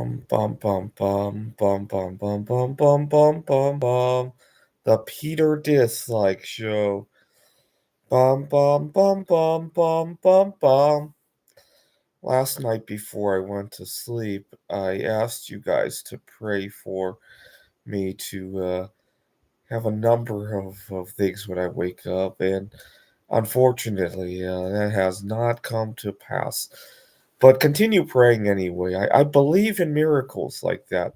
Bum bum bum bum bum bum bum bum bum bum bum bum. The Peter Dislike Show. Bum bum bum bum bum bum bum. Last night before I went to sleep, I asked you guys to pray for me to have a number of things when I wake up, and unfortunately, that has not come to pass. But continue praying anyway. I believe in miracles like that.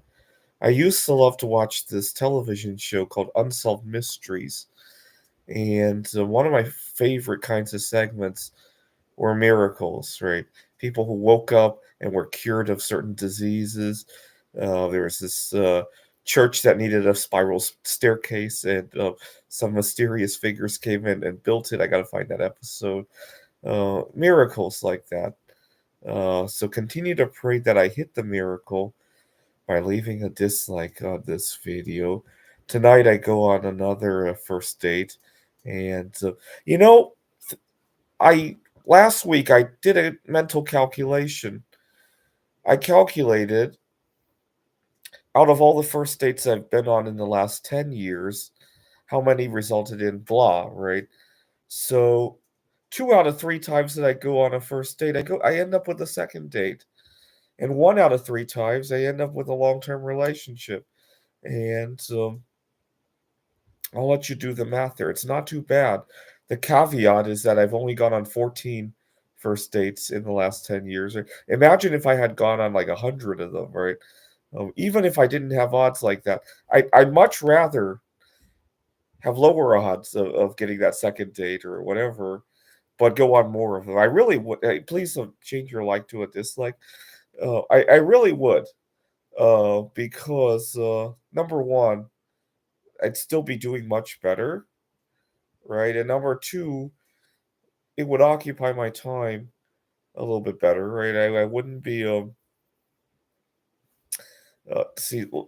I used to love to watch this television show called Unsolved Mysteries, and one of my favorite kinds of segments were miracles, right? People who woke up and were cured of certain diseases. There was this church that needed a spiral staircase, and some mysterious figures came in and built it. I got to find that episode. Miracles like that. So continue to pray that I hit the miracle by leaving a dislike on this video. Tonight I go on another first date, and you know, I last week I did a mental calculation. I calculated out of all the first dates I've been on in the last 10 years, how many resulted in blah, right? So 2 out of 3 times that I go on a first date, I end up with a second date. And 1 out of 3 times I end up with a long-term relationship. And I'll let you do the math there. It's not too bad. The caveat is that I've only gone on 14 first dates in the last 10 years. Imagine if I had gone on like 100 of them, right? Even if I didn't have odds like that, I'd much rather have lower odds of getting that second date or whatever, but go on more of them. I really would. Hey, please don't change your like to a dislike. I really would, because number one, I'd still be doing much better, right? And number two, it would occupy my time a little bit better, right? I wouldn't be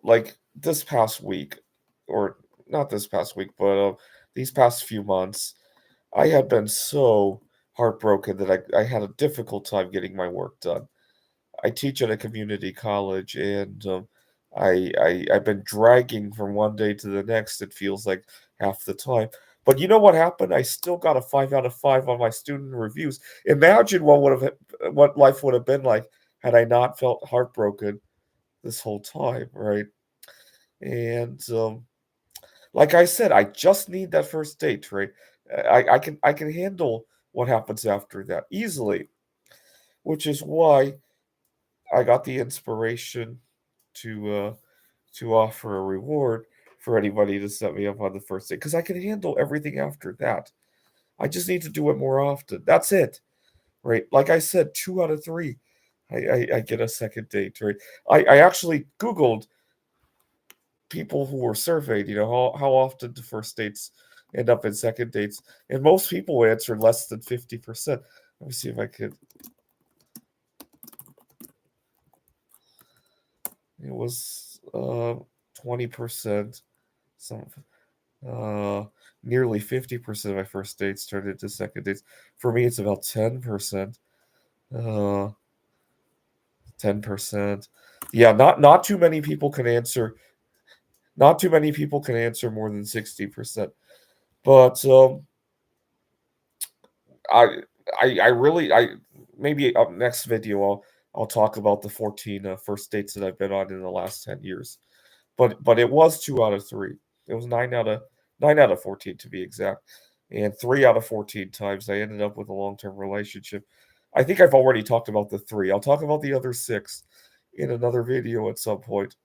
like this past week, or not this past week, but these past few months, I had been so heartbroken that I had a difficult time getting my work done. I teach at a community college, and I've been dragging from one day to the next. It feels like half the time. But you know what happened? I still got a 5 out of 5 on my student reviews. Imagine what life would have been like had I not felt heartbroken this whole time, right? And like I said, I just need that first date, right? I can handle what happens after that easily, which is why I got the inspiration to offer a reward for anybody to set me up on the first date because I can handle everything after that. I just need to do it more often. That's it, right? Like I said, 2 out of 3, I get a second date, right? I actually Googled people who were surveyed, how often do first dates end up in second dates, and most people answered less than 50%. Let me see if I could. It was 20%. Some uh nearly 50% of my first dates turned into second dates. For me, it's about 10%. Uh 10%. Yeah, not too many people can answer. Not too many people can answer more than 60%. But I I really I maybe up next video I'll talk about the 14 first dates that I've been on in the last 10 years. But it was 2 out of 3. It was 9 out of 14 to be exact. And 3 out of 14 times I ended up with a long-term relationship. I think I've already talked about the 3. I'll talk about the other 6 in another video at some point.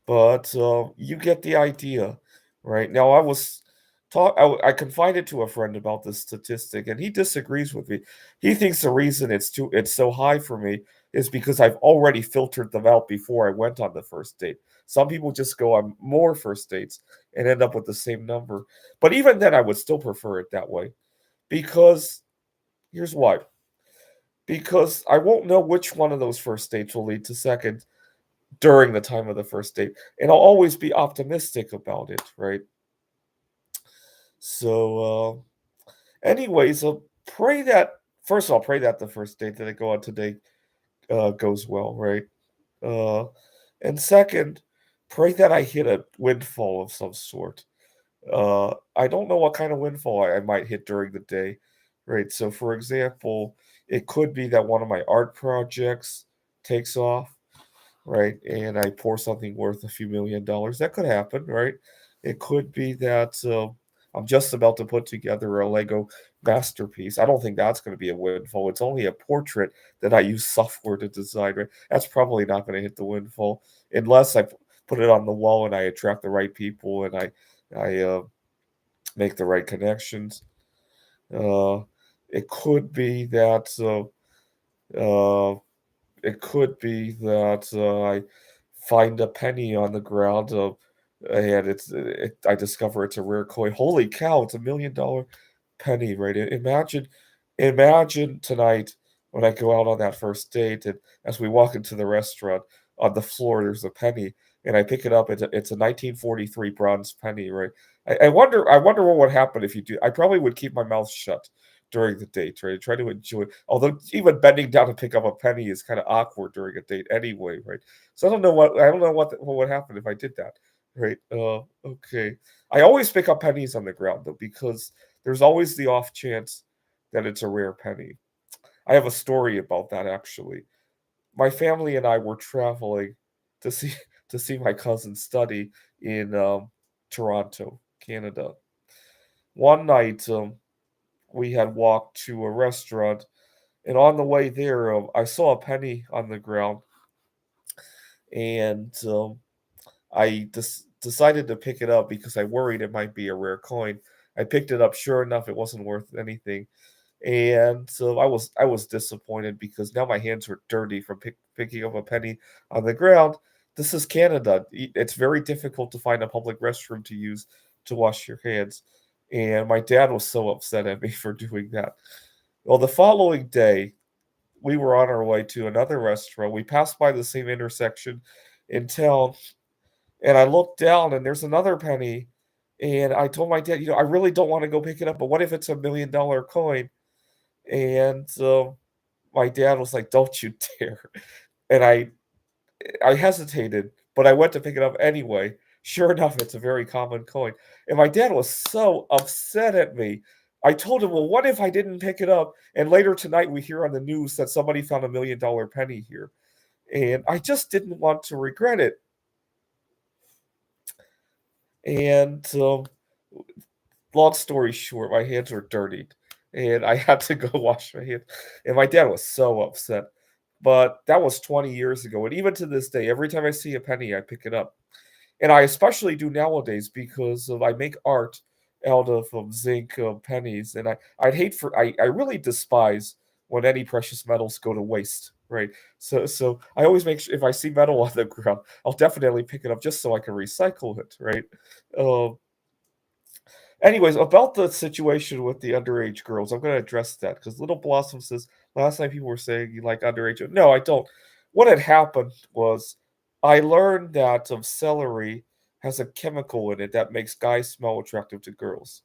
But you get the idea, right? Now I confided to a friend about this statistic, and he disagrees with me. He thinks the reason it's so high for me is because I've already filtered them out before I went on the first date. Some people just go on more first dates and end up with the same number. But even then, I would still prefer it that way because here's why. Because I won't know which one of those first dates will lead to second during the time of the first date, and I'll always be optimistic about it, right? So, anyways, pray that first of all, pray that the first date that I go on today goes well, right? Uh, and second, pray that I hit a windfall of some sort. I don't know what kind of windfall I might hit during the day, right? So, for example, it could be that one of my art projects takes off, right? And I pour something worth a few $1,000,000. That could happen, right? It could be that I'm just about to put together a Lego masterpiece. I don't think that's going to be a windfall. It's only a portrait that I use software to design, right? That's probably not going to hit the windfall unless put it on the wall and I attract the right people and I make the right connections. Uh, it could be that uh, it could be that I find a penny on the ground, and I discover it's a rare coin. Holy cow! It's $1,000,000 penny, right? Imagine tonight when I go out on that first date, and as we walk into the restaurant, on the floor there's a penny, and I pick it up. It's a 1943 bronze penny, right? I wonder what would happen if you do. I probably would keep my mouth shut during the date, right? Try to enjoy. Although even bending down to pick up a penny is kind of awkward during a date anyway, right? So I don't know what would happen if I did that, right? Okay. I always pick up pennies on the ground though because there's always the off chance that it's a rare penny. I have a story about that actually. My family and I were traveling to see to see my cousin study in Toronto, Canada. One night, we had walked to a restaurant, and on the way there, I saw a penny on the ground, and I decided to pick it up because I worried it might be a rare coin. I picked it up. Sure enough, it wasn't worth anything, and so I was disappointed because now my hands were dirty from picking up a penny on the ground. This is Canada. It's very difficult to find a public restroom to use to wash your hands, and my dad was so upset at me for doing that. Well, the following day, we were on our way to another restaurant. We passed by the same intersection in town, and I looked down and there's another penny. And I told my dad, I really don't want to go pick it up, but what if it's $1,000,000 coin? And my dad was like, "Don't you dare!" And I hesitated, but I went to pick it up anyway. Sure enough, it's a very common coin. And my dad was so upset at me. I told him, "Well, what if I didn't pick it up?" And later tonight, we hear on the news that somebody found $1,000,000 penny here. And I just didn't want to regret it. And long story short, my hands were dirtied, and I had to go wash my hands. And my dad was so upset. But that was 20 years ago. And even to this day, every time I see a penny, I pick it up. And I especially do nowadays because I make art out of zinc pennies. And I really despise when any precious metals go to waste. Right. So I always make sure if I see metal on the ground, I'll definitely pick it up just so I can recycle it. Right. Uh, Anyways, about the situation with the underage girls, I'm gonna address that because Little Blossom says last night people were saying you like underage. No, I don't. What had happened was I learned that celery has a chemical in it that makes guys smell attractive to girls.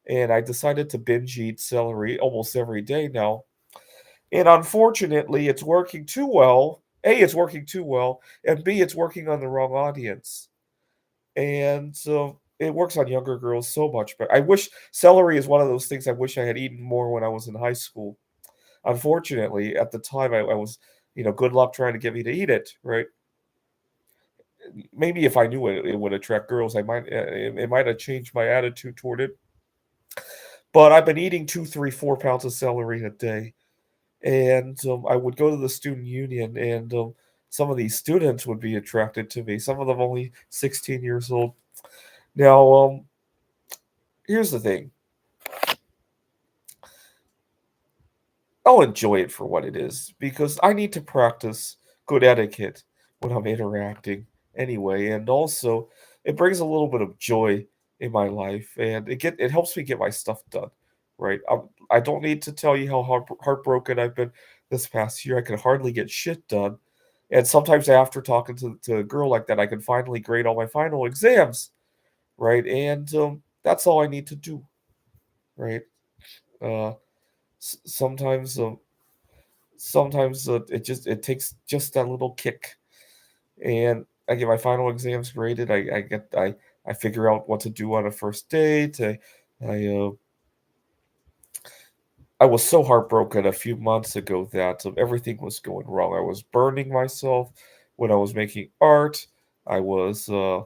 And I decided to binge eat celery almost every day now. And unfortunately, it's working too well. A, it's working too well, and B, it's working on the wrong audience. And so it works on younger girls so much better. I wish celery is one of those things I wish I had eaten more when I was in high school. Unfortunately, at the time, I was, good luck trying to get me to eat it, right? Maybe if I knew it would attract girls, it might have changed my attitude toward it. But I've been eating 2, 3, 4 pounds of celery a day, and I would go to the student union, and some of these students would be attracted to me. Some of them only 16 years old. Now, here's the thing. I'll enjoy it for what it is because I need to practice good etiquette when I'm interacting anyway, and also it brings a little bit of joy in my life, and it helps me get my stuff done, right? I don't need to tell you how heartbroken I've been this past year. I can hardly get shit done, and sometimes after talking to a girl like that, I can finally grade all my final exams, right? And that's all I need to do, right? Uh, sometimes. sometimes it takes just that little kick, and I get my final exams graded. I figure out what to do on a first date. I I was so heartbroken a few months ago that everything was going wrong. I was burning myself when I was making art. I was uh,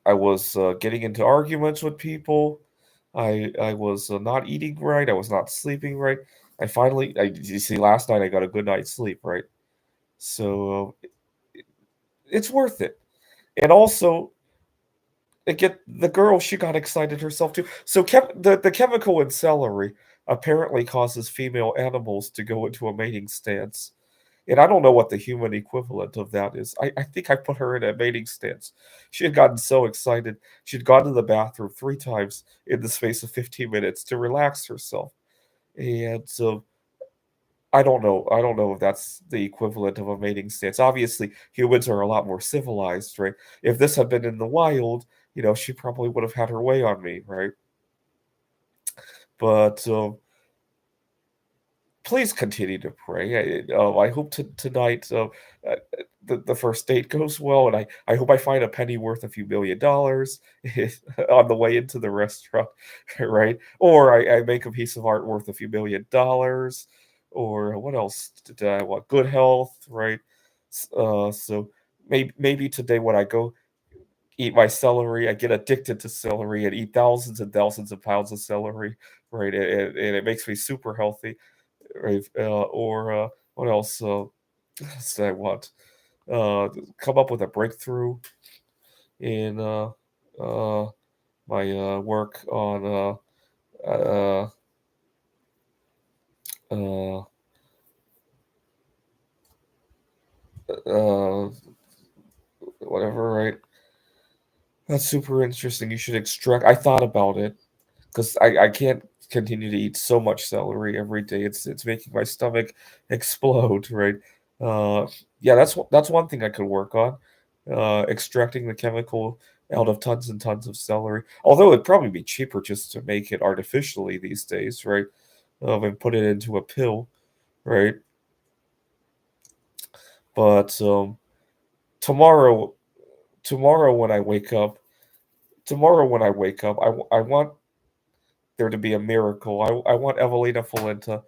I was getting into arguments with people. I was not eating right. I was not sleeping right. You see, last night I got a good night's sleep, right? So it's worth it. And also, the girl, she got excited herself too. So the chemical in celery apparently causes female animals to go into a mating stance. And I don't know what the human equivalent of that is. I think I put her in a mating stance. She had gotten so excited. She'd gone to the bathroom 3 times in the space of 15 minutes to relax herself. And so I don't know. I don't know if that's the equivalent of a mating stance. Obviously, humans are a lot more civilized, right? If this had been in the wild, she probably would have had her way on me, right? But please continue to pray. I hope tonight the first date goes well, and I hope I find a penny worth a few $1,000,000 on the way into the restaurant, right? Or I make a piece of art worth a few $1,000,000, or what else did I want? Good health, right? So maybe today when I go eat my celery, I get addicted to celery and eat thousands and thousands of pounds of celery, right? And it makes me super healthy, right? Or what else? Else did I want? Come up with a breakthrough in uh, my work on uh, uh, uh, whatever, right? That's super interesting. You should extract. I thought about it because I can't continue to eat so much celery every day. It's making my stomach explode, right? Uh, yeah, that's one thing I could work on, extracting the chemical out of tons and tons of celery. Although it'd probably be cheaper just to make it artificially these days, right? And put it into a pill, right? But tomorrow, tomorrow when I wake up, tomorrow when I wake up, I want there to be a miracle. I want Evelina Folenta,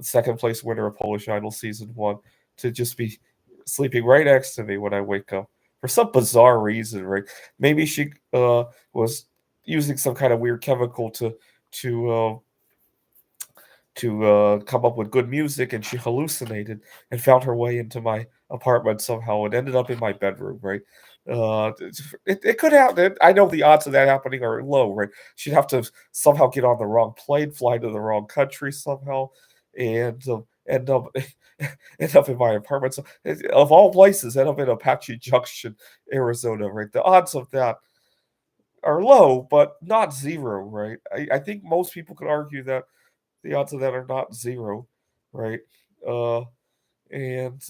second place winner of Polish Idol season 1, to just be sleeping right next to me when I wake up for some bizarre reason, right? Maybe she was using some kind of weird chemical to uh, to come up with good music, and she hallucinated and found her way into my apartment somehow and ended up in my bedroom, right? It could happen. I know the odds of that happening are low, right? She'd have to somehow get on the wrong plane, fly to the wrong country somehow, and end up end up in my apartment. So, of all places, end up in Apache Junction, Arizona, right? The odds of that are low, but not zero, right? I think most people could argue that the odds of that are not zero, right? Uh, and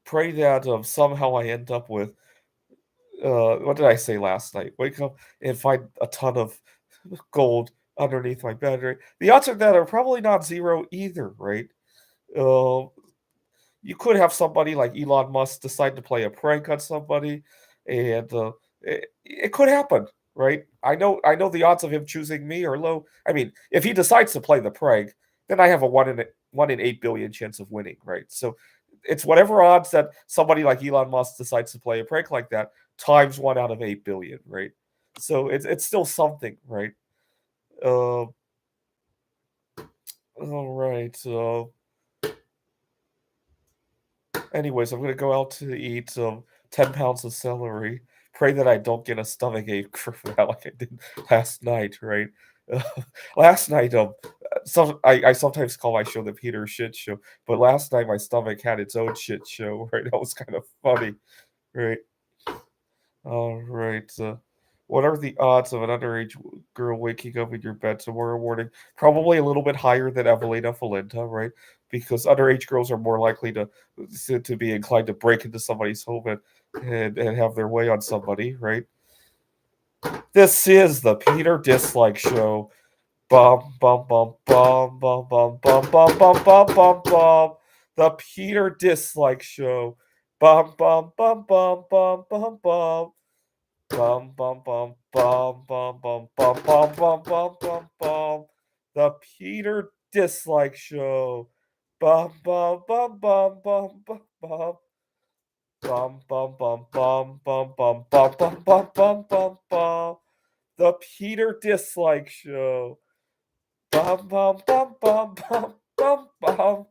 pray that somehow I end up with what did I say last night? Wake up and find a ton of gold underneath my bed, right? The odds of that are probably not zero either, right? Uh, you could have somebody like Elon Musk decide to play a prank on somebody, and it could happen, right? I know the odds of him choosing me are low. I mean, if he decides to play the prank, then I have a 1 in 8 billion chance of winning, right? So it's whatever odds that somebody like Elon Musk decides to play a prank like that times 1 out of 8 billion, right? So it's still something, right? Uh, all right. Anyways, I'm gonna go out to eat 10 pounds of celery. Pray that I don't get a stomach ache for that like I did last night, right? Uh, last night, I sometimes call my show the Peter Shit Show, but last night my stomach had its own shit show, right? That was kind of funny, right? All right. What are the odds of an underage girl waking up in your bed tomorrow morning? Probably a little bit higher than Evelina Folenta, right? Because underage girls are more likely to be inclined to break into somebody's home and have their way on somebody, right? This is the Peter Dislike Show. Bum, bum, bum, bum, bum, bum, bum, bum, bum, bum, bum, bum. The Peter Dislike Show. Bum, bum, bum, bum, bum, bum, bum. Bum, bum, bum, bum, bum, bum, bum, bum, bum, bum, bum, bum. The Peter Dislike Show. Bum, bum, bum, bum, bum, bum, bum. Bum, bum, bum, bum, bum, bum, bum, bum, bum, bum, bum, bum. The Peter Dislike Show. Bum, bum, bum, bum, bum, bum, bum.